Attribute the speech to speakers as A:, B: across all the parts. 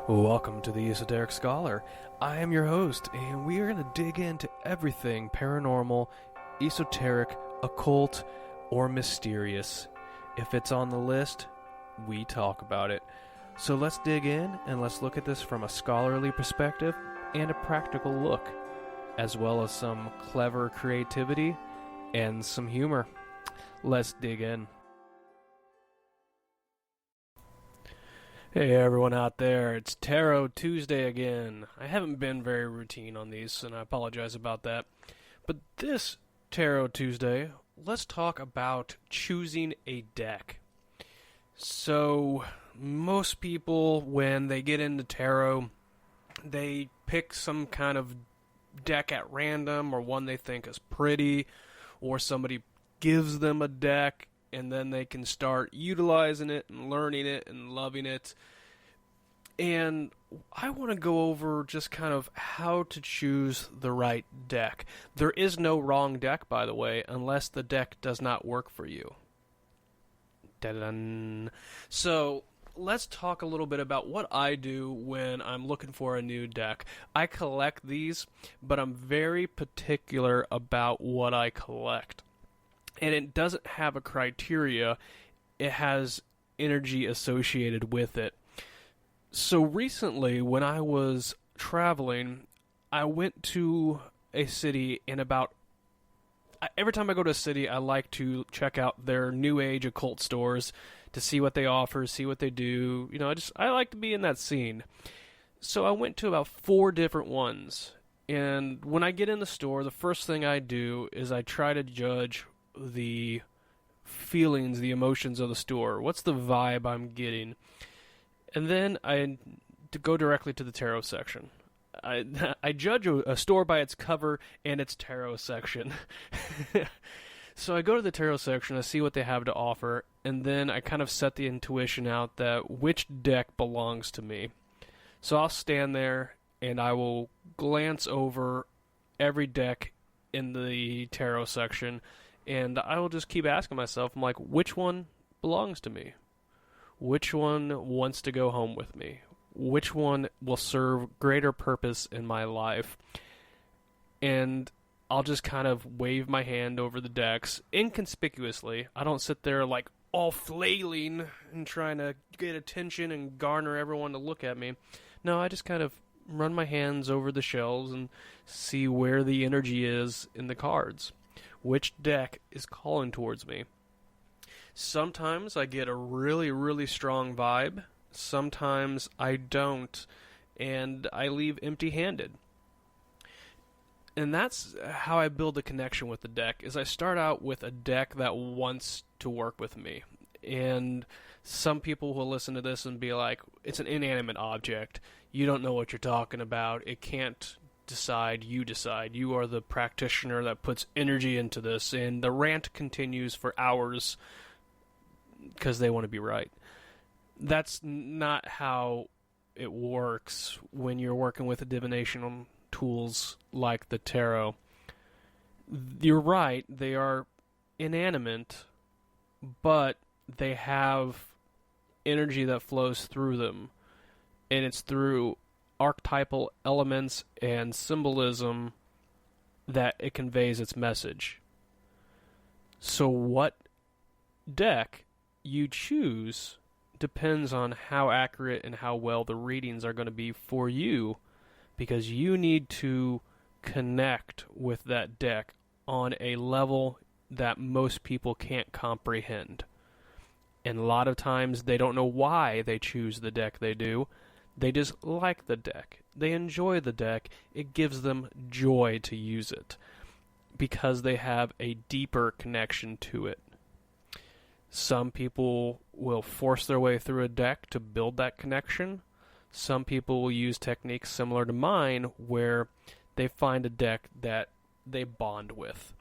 A: Welcome to the Esoteric Scholar. I am your host, and we are going to dig into everything paranormal, esoteric, occult, or mysterious. If it's on the list, we talk about it. So let's dig in and let's look at this from a scholarly perspective and a practical look, as well as some clever creativity and some humor. Let's dig in. Hey everyone out there, it's Tarot Tuesday again. I haven't been very routine on these, and I apologize about that. But this Tarot Tuesday, let's talk about choosing a deck. So, most people, when they get into tarot, they pick some kind of deck at random, or one they think is pretty, or somebody gives them a deck, and then they can start utilizing it and learning it and loving it. And I want to go over just kind of how to choose the right deck. There is no wrong deck, by the way, unless the deck does not work for you. Da-da-dun. So let's talk a little bit about what I do when I'm looking for a new deck. I collect these, but I'm very particular about what I collect. And it doesn't have a criteria, it has energy associated with it. So recently, when I was traveling, I went to a city, and every time I go to a city, I like to check out their new age occult stores to see what they offer, see what they do. You know, I like to be in that scene. So I went to about 4 different ones. And when I get in the store, the first thing I do is I try to judge the feelings, the emotions of the store. What's the vibe I'm getting? And then I go directly to the tarot section. I judge a store by its cover and its tarot section. So I go to the tarot section, I see what they have to offer, and then I kind of set the intuition out that which deck belongs to me. So I'll stand there and I will glance over every deck in the tarot section, and I will just keep asking myself, I'm like, which one belongs to me? Which one wants to go home with me? Which one will serve greater purpose in my life? And I'll just kind of wave my hand over the decks inconspicuously. I don't sit there like all flailing and trying to get attention and garner everyone to look at me. No, I just kind of run my hands over the shelves and see where the energy is in the cards. Which deck is calling towards me? Sometimes I get a really, really strong vibe. Sometimes I don't, and I leave empty-handed. And that's how I build a connection with the deck, is I start out with a deck that wants to work with me. And some people will listen to this and be like, it's an inanimate object. You don't know what you're talking about. It can't decide. You decide. You are the practitioner that puts energy into this. And the rant continues for hours because they want to be right. That's not how it works when you're working with divination tools like the tarot. You're right, they are inanimate, but they have energy that flows through them, and it's through archetypal elements and symbolism that it conveys its message. So what deck you choose depends on how accurate and how well the readings are going to be for you, because you need to connect with that deck on a level that most people can't comprehend. And a lot of times they don't know why they choose the deck they do. They just like the deck. They enjoy the deck. It gives them joy to use it because they have a deeper connection to it. Some people will force their way through a deck to build that connection. Some people will use techniques similar to mine where they find a deck that they bond with.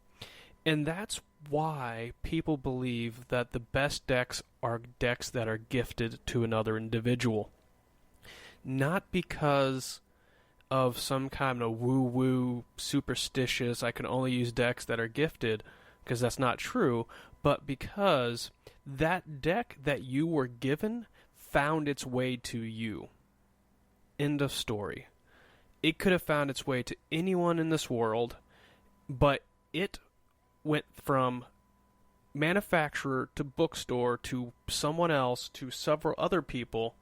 A: And that's why people believe that the best decks are decks that are gifted to another individual. Not because of some kind of woo-woo, superstitious, I can only use decks that are gifted, because that's not true, but because that deck that you were given found its way to you. End of story. It could have found its way to anyone in this world, but it went from manufacturer to bookstore to someone else to several other people.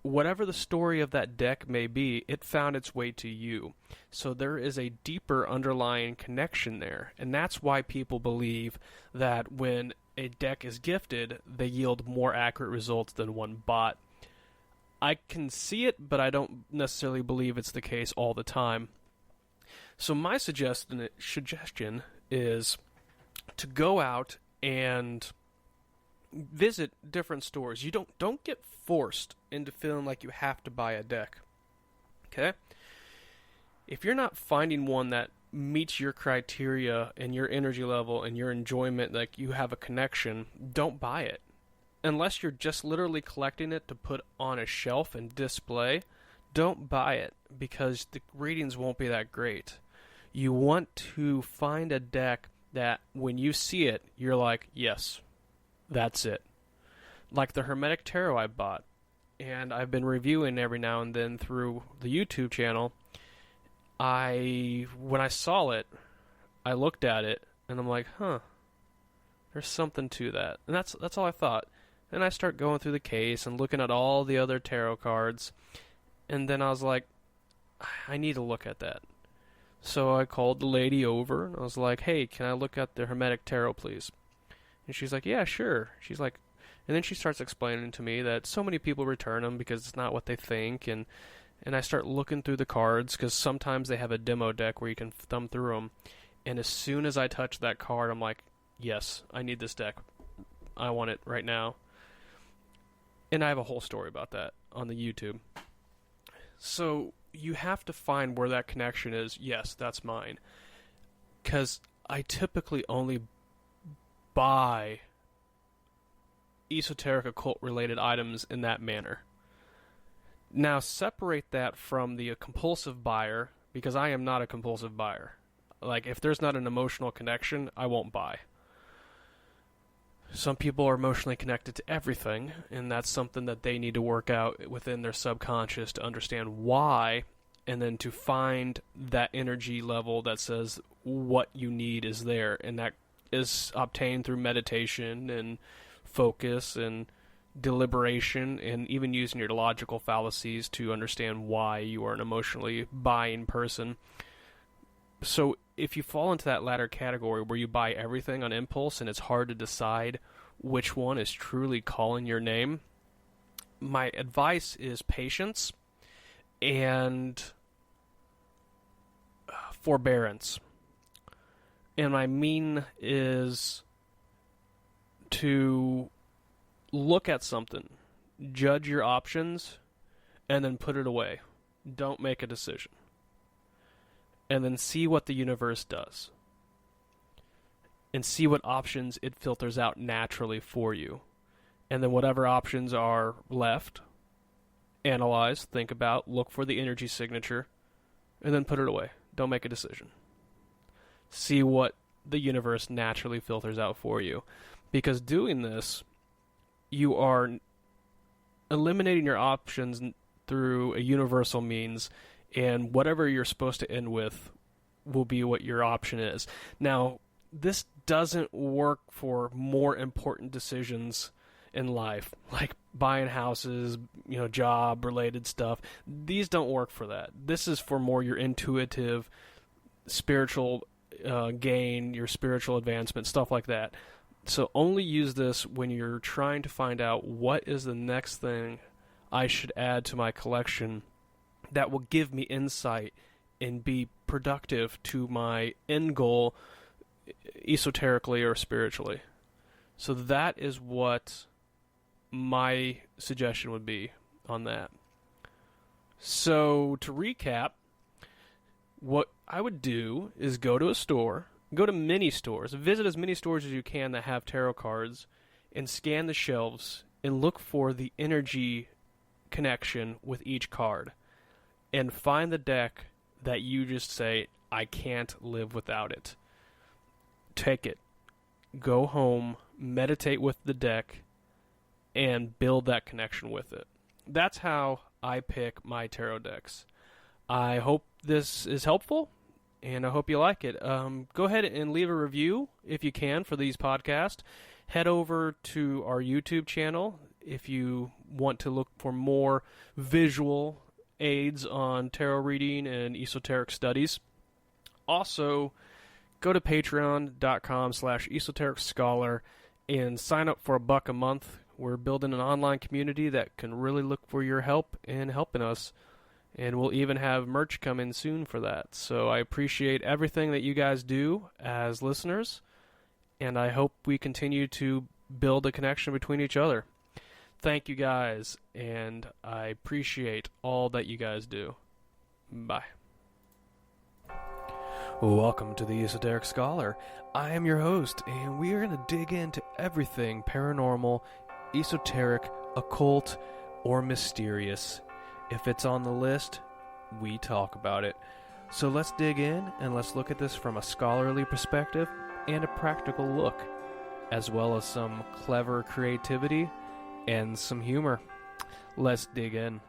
A: Whatever the story of that deck may be, it found its way to you. So there is a deeper underlying connection there. And that's why people believe that when a deck is gifted, they yield more accurate results than one bought. I can see it, but I don't necessarily believe it's the case all the time. So my suggestion is to go out and visit different stores. You don't get forced into feeling like you have to buy a deck. Okay? If you're not finding one that meets your criteria and your energy level and your enjoyment, like you have a connection, don't buy it. Unless you're just literally collecting it to put on a shelf and display, don't buy it because the ratings won't be that great. You want to find a deck that when you see it, you're like, yes, that's it. Like the Hermetic Tarot I bought, and I've been reviewing every now and then through the YouTube channel. When I saw it, I looked at it, and I'm like, there's something to that. And that's all I thought. And I start going through the case and looking at all the other tarot cards, and then I was like, I need to look at that. So I called the lady over, and I was like, hey, can I look at the Hermetic Tarot, please? And she's like, yeah, sure. She's like, and then she starts explaining to me that so many people return them because it's not what they think, and I start looking through the cards because sometimes they have a demo deck where you can thumb through them, and as soon as I touch that card, I'm like, yes, I need this deck. I want it right now. And I have a whole story about that on the YouTube. So you have to find where that connection is. Yes, that's mine. Because I typically only buy esoteric occult related items in that manner. Now separate that from the compulsive buyer, because I am not a compulsive buyer. Like, if there's not an emotional connection, I won't buy. Some people are emotionally connected to everything, and that's something that they need to work out within their subconscious to understand why, and then to find that energy level that says what you need is there, and that is obtained through meditation and focus and deliberation, and even using your logical fallacies to understand why you are an emotionally buying person. So if you fall into that latter category where you buy everything on impulse and it's hard to decide which one is truly calling your name, my advice is patience and forbearance. And I mean is to look at something, judge your options, and then put it away. Don't make a decision. And then see what the universe does. And see what options it filters out naturally for you. And then whatever options are left, analyze, think about, look for the energy signature, and then put it away. Don't make a decision. See what the universe naturally filters out for you. Because doing this, you are eliminating your options through a universal means, and whatever you're supposed to end with will be what your option is. Now, this doesn't work for more important decisions in life, like buying houses, job-related stuff. These don't work for that. This is for more your intuitive, spiritual gain, your spiritual advancement, stuff like that. So only use this when you're trying to find out what is the next thing I should add to my collection that will give me insight and be productive to my end goal, esoterically or spiritually. So that is what my suggestion would be on that. So to recap, what I would do is go to a store, go to many stores, visit as many stores as you can that have tarot cards, and scan the shelves and look for the energy connection with each card. And find the deck that you just say, I can't live without it. Take it. Go home, meditate with the deck, and build that connection with it. that's how I pick my tarot decks. I hope this is helpful, and I hope you like it. Go ahead and leave a review if you can for these podcasts. Head over to our YouTube channel if you want to look for more visual aids on tarot reading and esoteric studies. Also, go to patreon.com/esotericscholar and sign up for $1 a month. We're building an online community that can really look for your help in helping us. And we'll even have merch come in soon for that. So I appreciate everything that you guys do as listeners. And I hope we continue to build a connection between each other. Thank you guys. And I appreciate all that you guys do. Bye. Welcome to the Esoteric Scholar. I am your host, and we are going to dig into everything paranormal, esoteric, occult, or mysterious. If it's on the list, we talk about it. So let's dig in and let's look at this from a scholarly perspective and a practical look, as well as some clever creativity and some humor. Let's dig in.